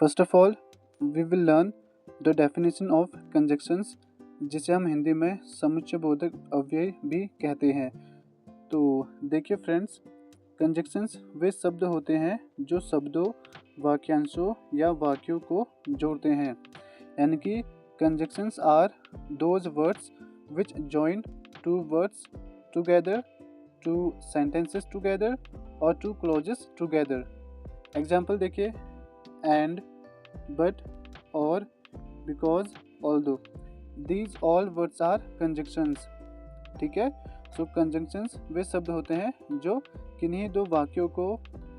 First of all we will learn the definition of conjunctions, जिसे हम हिंदी में समुच्चय बोधक अव्यय भी कहते हैं। तो देखिए फ्रेंड्स, कंजक्शंस वे शब्द होते हैं जो शब्दों, वाक्यांशों या वाक्यों को जोड़ते हैं। यानी कि conjunctions are those words which join two words together, two sentences together और टू क्लॉजेस टुगेदर। एग्जाम्पल देखिए, and, but, or, because, although. These all words are conjunctions। ठीक है। सो कंजंक्शंस वे शब्द होते हैं जो किन्हीं दो वाक्यों को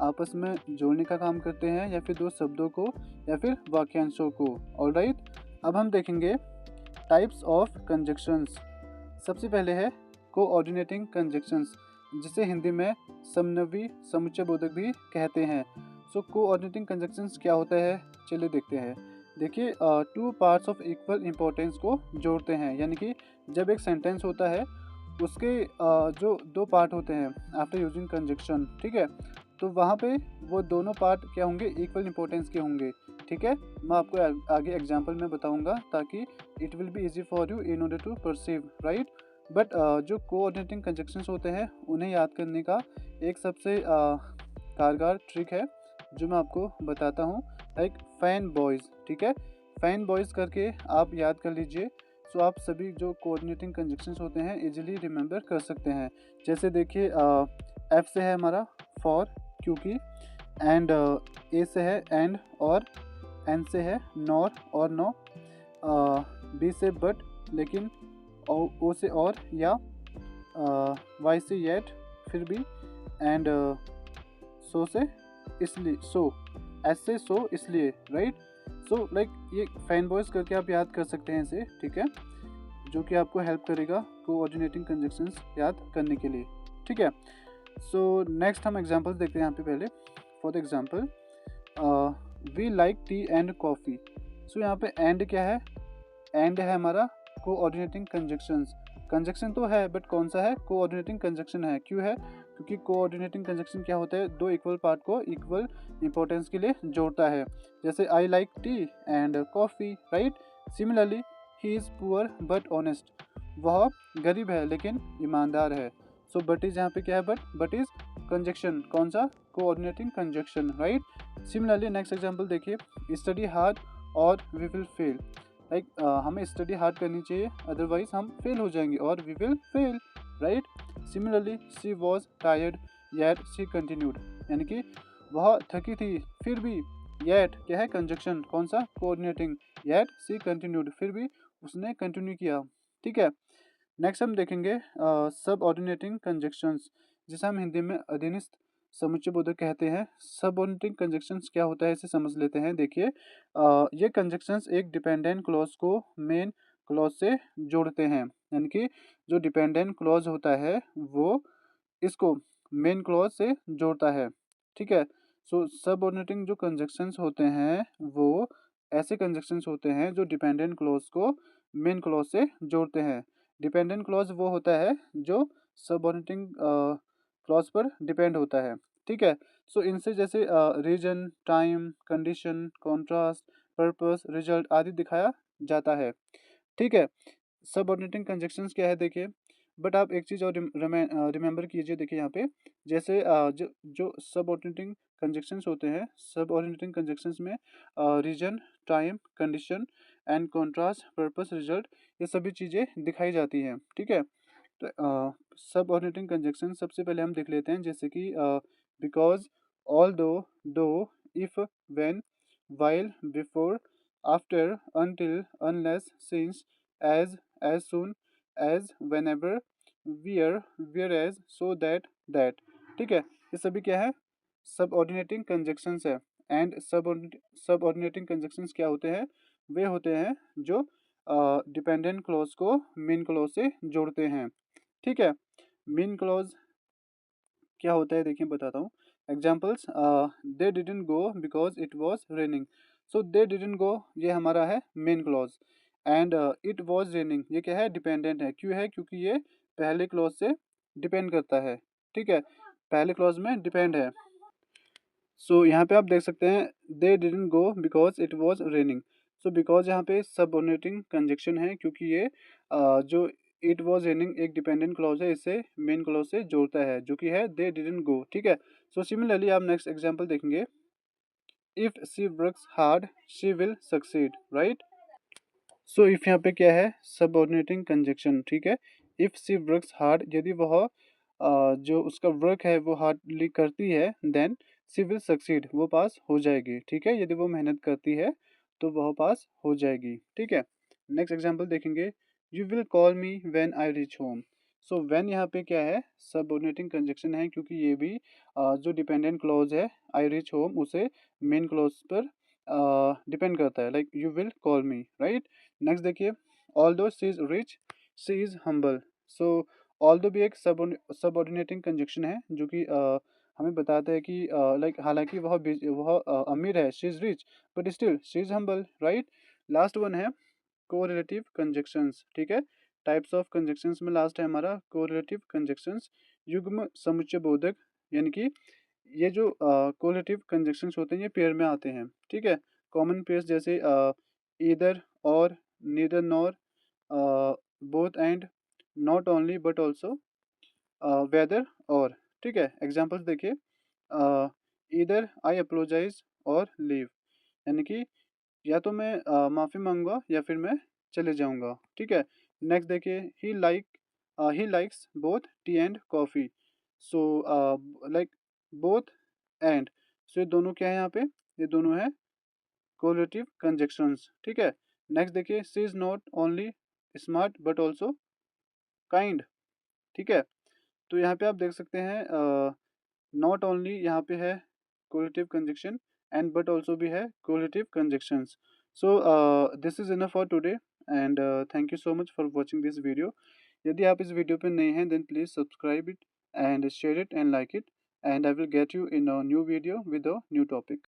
आपस में जोड़ने का काम करते हैं, या फिर दो शब्दों को या फिर वाक्यांशों को। ऑलराइट, अब हम देखेंगे टाइप्स ऑफ कंजंक्शंस। सबसे पहले है कोऑर्डिनेटिंग कंजंक्शंस, जिसे हिंदी में समन्वयी समुच्चय बोधक भी कहते हैं। सो कोऑर्डिनेटिंग कंजंक्शंस क्या होता है, चलिए देखते हैं। देखिए, two parts of equal importance को जोड़ते हैं। यानी कि जब एक सेंटेंस होता है उसके जो दो पार्ट होते हैं आफ्टर यूजिंग कंजंक्शन, ठीक है, तो वहाँ पे वो दोनों पार्ट क्या होंगे, इक्वल इम्पोर्टेंस के होंगे। ठीक है, मैं आपको आगे एग्जांपल में बताऊंगा ताकि it will be easy for you in order to perceive, right. But जो कोऑर्डिनेटिंग कंजंक्शंस होते हैं उन्हें याद करने का एक सबसे कारगर ट्रिक है जो मैं आपको बताता हूँ, लाइक फैन बॉयज़। ठीक है, फैन बॉयज़ करके आप याद कर लीजिए। सो आप सभी जो कोऑर्डिनेटिंग कंजंक्शंस होते हैं इजीली रिमेंबर कर सकते हैं। जैसे देखिए, एफ से है हमारा फॉर, क्योंकि, एंड ए से है एंड और, एन से है नॉर और नो, बी से बट लेकिन, ओ से और या, वाई से येट फिर भी, एंड सो से इसलिए, सो, एस से सो इसलिए, राइट। सो लाइक ये फैन बॉयज करके आप याद कर सकते हैं इसे, ठीक है, जो कि आपको हेल्प करेगा कोऑर्डिनेटिंग कंजंक्शंस याद करने के लिए। ठीक है, सो नेक्स्ट हम एग्जांपल्स देखते हैं यहाँ पे पहले। For the example, we like tea and coffee. So यहाँ पे एंड क्या है, एंड है हमारा कोऑर्डिनेटिंग कंजंक्शंस। कंजंक्शन तो है बट कौन सा है, कोऑर्डिनेटिंग कंजंक्शन है। क्यों है, क्योंकि कोऑर्डिनेटिंग कंजंक्शन क्या होता है, दो इक्वल पार्ट को इक्वल इंपॉर्टेंस के लिए जोड़ता है। जैसे I like tea and coffee, right. Similarly he is poor but honest, वह गरीब है लेकिन ईमानदार है। सो बट इज़ यहाँ पे क्या है, बट इज़ कंजंक्शन, कौन सा, coordinating conjunction, right. Similarly next example देखिए, स्टडी हार्ड और वी विल फेल। लाइक हमें स्टडी हार्ड करनी चाहिए, अदरवाइज हम फेल हो जाएंगे, और we will fail, right. Similarly she was tired yet she continued, यानी कि वह थकी थी फिर भी, येट क्या है, कंजंक्शन, कौन सा, कोऑर्डिनेटिंग, येट शी कंटिन्यूड, फिर भी उसने कंटिन्यू किया। ठीक है, नेक्स्ट हम देखेंगे सब ऑर्डिनेटिंग कंजंक्शंस, जिसे हम हिंदी में अधीनस्थ समुच्चय बोधक कहते हैं। सब ऑर्डिनेटिंग कंजंक्शंस क्या होता है इसे समझ लेते हैं। देखिए, ये कंजंक्शंस एक डिपेंडेंट क्लॉज को मेन क्लॉज से जोड़ते हैं। यानी कि जो डिपेंडेंट क्लॉज होता है वो इसको मेन क्लॉज से जोड़ता है। ठीक है, सो सब ऑर्डिनेटिंग जो कंजंक्शंस होते हैं वो ऐसे कंजंक्शंस होते हैं जो डिपेंडेंट क्लॉज को मेन क्लॉज से जोड़ते हैं। डिपेंडेंट क्लॉज वो होता है जो सबऑर्डिनेटिंग क्लॉज पर डिपेंड होता है। ठीक है, सो इनसे जैसे reason, time, condition, contrast, purpose, result आदि दिखाया जाता है। ठीक है, सबऑर्डिनेटिंग कंजंक्शंस क्या है देखिए, बट आप एक चीज़ और रिमेंबर कीजिए। देखिए यहाँ पे जैसे जो जो सबऑर्डिनेटिंग कंजंक्शंस होते हैं, सबऑर्डिनेटिंग कंजंक्शंस में reason, time, condition and contrast, purpose, result, ये सभी चीज़ें दिखाई जाती हैं। ठीक है, तो सब ऑर्डिनेटिंग कंजंक्शन सबसे पहले हम देख लेते हैं, जैसे कि because, although, if, when, while, before, after, until, unless, since, as soon, as, whenever, where, whereas, so that. ठीक है, ये सभी क्या है, सब ऑर्डिनेटिंग कंजंक्शंस है। एंड सब ऑर्डिनेटिंग कंजंक्शंस क्या होते हैं, वे होते हैं जो डिपेंडेंट क्लॉज को मेन क्लॉज से जोड़ते हैं। ठीक है, मेन क्लॉज क्या होता है देखिए बताता हूँ। Examples, they didn't go because it was raining. So they didn't go ये हमारा है main clause, and it was raining ये क्या है, डिपेंडेंट है। क्यों है, क्योंकि ये पहले क्लॉज से डिपेंड करता है। ठीक है, पहले क्लॉज में डिपेंड है। सो यहाँ पे आप देख सकते हैं they didn't go because it was raining. So because यहाँ पे सबऑर्डिनेटिंग कंजक्शन है, क्योंकि ये जो इट वॉज रेनिंग एक डिपेंडेंट क्लॉज है, इसे मेन क्लॉज से जोड़ता है जो कि है दे डिडंट गो। ठीक है। सो सिमिलरली आप नेक्स्ट एग्जाम्पल देखेंगे, if she works hard she will succeed, right. So if यहाँ पे क्या है, सबऑर्डिनेटिंग कंजक्शन। ठीक है। इफ शी वर्क्स हार्ड, यदि वह जो उसका वर्क है वो हार्डली करती है, देन शी विल सक्सीड, वो पास हो जाएगी। ठीक है। यदि वो मेहनत करती है तो वह पास हो जाएगी। ठीक है। नेक्स्ट एग्जांपल देखेंगे, you will call me when I reach home. So when यहाँ पे क्या है, सबऑर्डिनेटिंग कंजक्शन है, क्योंकि ये भी जो डिपेंडेंट क्लॉज है आई रीच होम उसे मेन क्लॉज पर डिपेंड करता है, like you will call me, right. Next देखिए, although she is rich she is humble. So although भी एक सबऑर्डिनेटिंग कंजक्शन है जो कि हमें बताता है कि लाइक हालांकि वह अमीर है, she is rich, but still she is humble, right. Last one है कोरिलेटिव कंजक्शंस। ठीक है। टाइप्स ऑफ कंजक्शंस में लास्ट है हमारा कोरिलेटिव कंजक्शंस, युग्म समुच्चय बोधक, यानी कि ये जो कोरिलेटिव कंजक्शंस होते हैं ये पेयर में आते हैं। ठीक है। कॉमन पेयर्स जैसे either or, neither nor, both and, not only but also, whether or. ठीक है। एग्जाम्पल्स देखिए, either I apologize or leave, यानी कि या तो मैं माफ़ी मांगूंगा या फिर मैं चले जाऊंगा। ठीक है। नेक्स्ट देखिए, he likes both tea and coffee. So like both and, so ये दोनों क्या है यहाँ पे, ये दोनों है कोरिलेटिव कंजक्शंस। ठीक है। नेक्स्ट देखिए, she is not only smart but also kind. ठीक है। तो यहाँ पे आप देख सकते हैं नॉट ओनली यहाँ पे है correlative conjunction, and but also भी है correlative conjunctions. So this is enough for today, and thank you so much for watching this video. यदि आप इस वीडियो पे नए हैं then please subscribe it and share it and like it, and I will get you in a new video with a new topic.